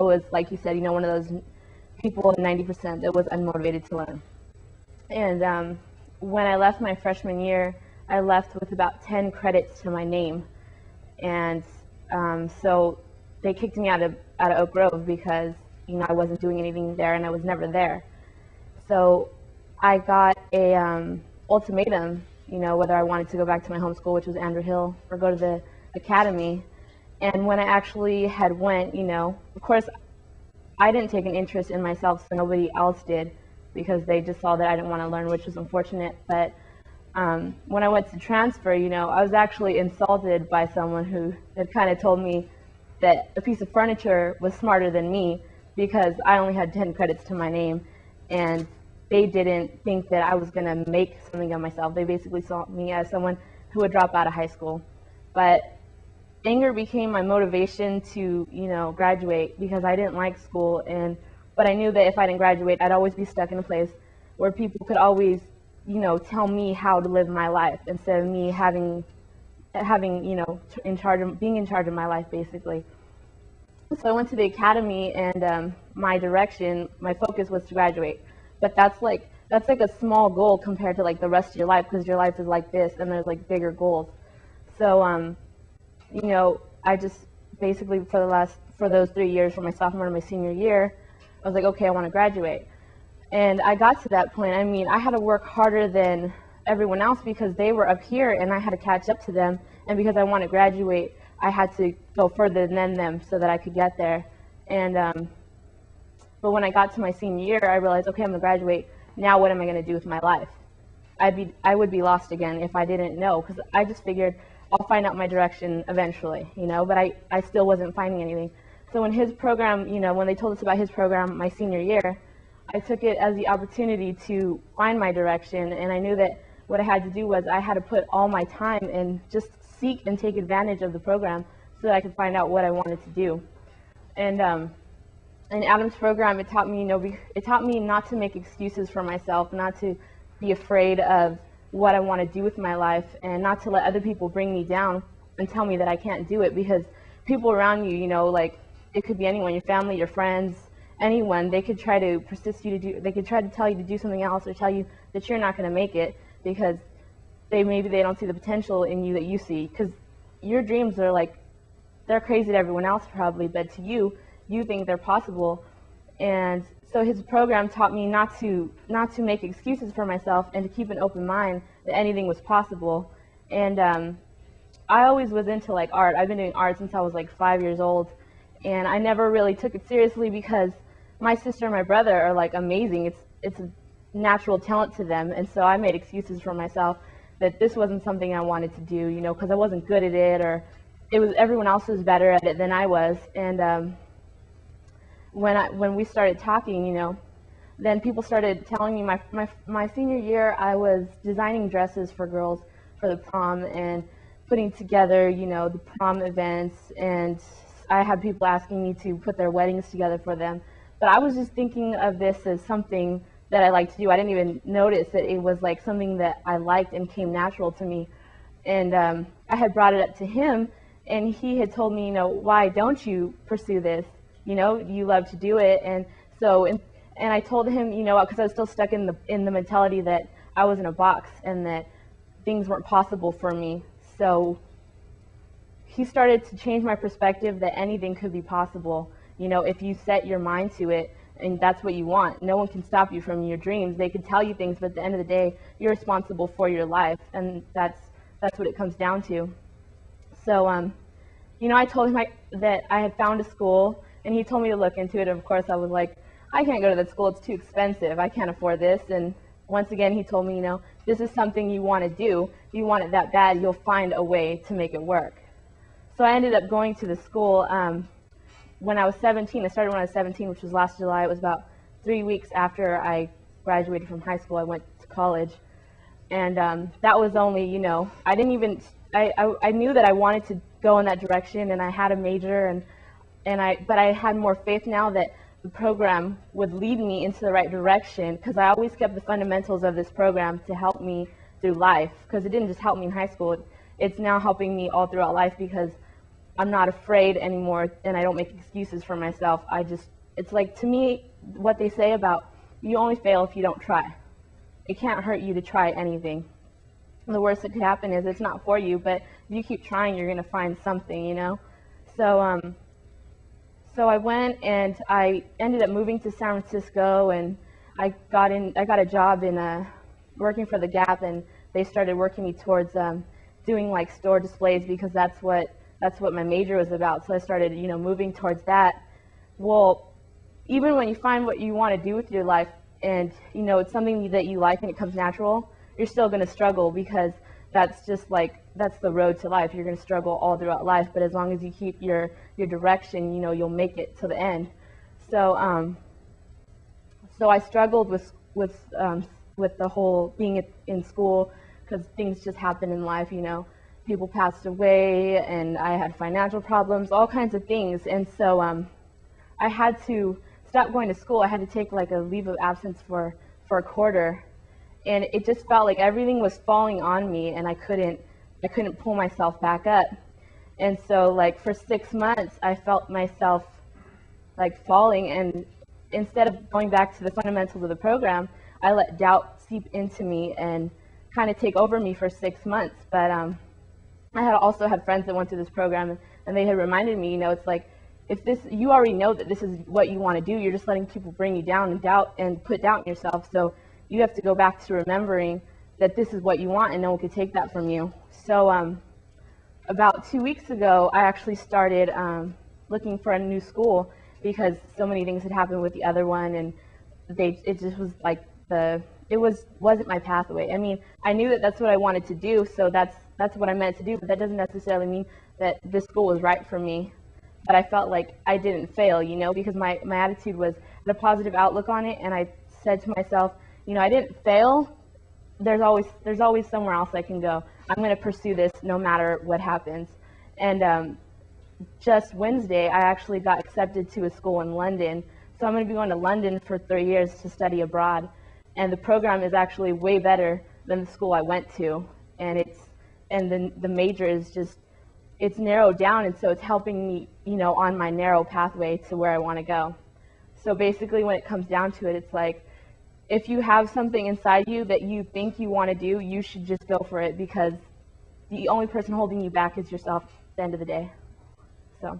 was, like you said, one of those people, 90%, that was unmotivated to learn. And when I left my freshman year, I left with about 10 credits to my name. And so they kicked me out of Oak Grove because I wasn't doing anything there and I was never there. So I got a ultimatum, whether I wanted to go back to my home school, which was Andrew Hill, or go to the academy. And when I actually had went, of course, I didn't take an interest in myself, so nobody else did, because they just saw that I didn't want to learn, which was unfortunate. But when I went to transfer, I was actually insulted by someone who had kind of told me that a piece of furniture was smarter than me because I only had 10 credits to my name, and they didn't think that I was going to make something of myself. They basically saw me as someone who would drop out of high school. But anger became my motivation to, graduate, because I didn't like school, but I knew that if I didn't graduate, I'd always be stuck in a place where people could always, tell me how to live my life instead of me having, being in charge of my life, basically. So I went to the academy, and my focus was to graduate. But that's like a small goal compared to like the rest of your life, because your life is like this, and there's like bigger goals. So I just basically for those 3 years, from my sophomore to my senior year, I was like, okay, I want to graduate. And I got to that point. I mean, I had to work harder than everyone else because they were up here and I had to catch up to them. And because I want to graduate, I had to go further than them so that I could get there. And but when I got to my senior year, I realized, okay, I'm going to graduate. Now what am I going to do with my life? I would be lost again if I didn't know, because I just figured I'll find out my direction eventually, but I still wasn't finding anything. So when his program, when they told us about his program my senior year, I took it as the opportunity to find my direction, and I knew that what I had to do was I had to put all my time and just seek and take advantage of the program so that I could find out what I wanted to do. And in Adam's program, it taught me, not to make excuses for myself, not to be afraid of what I want to do with my life, and not to let other people bring me down and tell me that I can't do it, because people around you, like it could be anyone, your family, your friends, anyone, they could try to they could try to tell you to do something else, or tell you that you're not going to make it because maybe they don't see the potential in you that you see, because your dreams are like, they're crazy to everyone else probably, but to you, you think they're possible. And so his program taught me not to make excuses for myself, and to keep an open mind that anything was possible. And I always was into like art. I've been doing art since I was like 5 years old, and I never really took it seriously because my sister and my brother are like amazing. It's a natural talent to them, and so I made excuses for myself that this wasn't something I wanted to do, because I wasn't good at it, or everyone else was better at it than I was. And when we started talking, then people started telling me my senior year I was designing dresses for girls for the prom and putting together, the prom events, and I had people asking me to put their weddings together for them. But I was just thinking of this as something that I like to do. I didn't even notice that it was like something that I liked and came natural to me. And I had brought it up to him, and he had told me, why don't you pursue this? You love to do it. And so, and I told him, because I was still stuck in the mentality that I was in a box and that things weren't possible for me. So he started to change my perspective that anything could be possible, if you set your mind to it, and that's what you want. No one can stop you from your dreams. They could tell you things, but at the end of the day, you're responsible for your life, and that's what it comes down to. So, I told him that I had found a school, and he told me to look into it. And of course, I was like, I can't go to that school. It's too expensive. I can't afford this. And once again, he told me, this is something you want to do. If you want it that bad, you'll find a way to make it work. So I ended up going to the school when I was 17. I started when I was 17, which was last July. It was about 3 weeks after I graduated from high school. I went to college. And that was only, I didn't even, I knew that I wanted to go in that direction, and I had a major, but I had more faith now that the program would lead me into the right direction, because I always kept the fundamentals of this program to help me through life, because it didn't just help me in high school. It's now helping me all throughout life, because I'm not afraid anymore, and I don't make excuses for myself. It's like, to me, what they say about you only fail if you don't try. It can't hurt you to try anything. The worst that could happen is it's not for you, but if you keep trying, you're going to find something, you know? So, so I went and I ended up moving to San Francisco, and I got a job in working for the Gap, and they started working me towards doing like store displays, because that's what my major was about. So I started, you know, moving towards that. Well, even when you find what you want to do with your life, and you know it's something that you like and it comes natural, you're still going to struggle, because that's just like, that's the road to life. You're going to struggle all throughout life, but as long as you keep your direction, you know, you'll make it to the end. So so I struggled with the whole being in school, because things just happen in life, you know. People passed away, and I had financial problems, all kinds of things, and so I had to stop going to school. I had to take like a leave of absence for a quarter, and it just felt like everything was falling on me, and I couldn't pull myself back up. And so like for 6 months, I felt myself like falling, and instead of going back to the fundamentals of the program, I let doubt seep into me and kind of take over me for 6 months. But I had also had friends that went through this program, and they had reminded me, you know, it's like, if this, you already know that this is what you want to do, you're just letting people bring you down and doubt and put doubt in yourself. So you have to go back to remembering that this is what you want, and no one could take that from you. So about 2 weeks ago, I actually started looking for a new school, because so many things had happened with the other one, and it just was like wasn't my pathway. I mean, I knew that that's what I wanted to do, so that's what I meant to do, but that doesn't necessarily mean that this school was right for me. But I felt like I didn't fail, you know, because my attitude was the positive outlook on it, and I said to myself, you know, I didn't fail. There's always somewhere else I can go. I'm going to pursue this no matter what happens. And just Wednesday, I actually got accepted to a school in London. So I'm going to be going to London for 3 years to study abroad. And the program is actually way better than the school I went to. And the major is just, it's narrowed down, and so it's helping me, you know, on my narrow pathway to where I want to go. So basically, when it comes down to it, it's like, if you have something inside you that you think you want to do, you should just go for it, because the only person holding you back is yourself at the end of the day. So.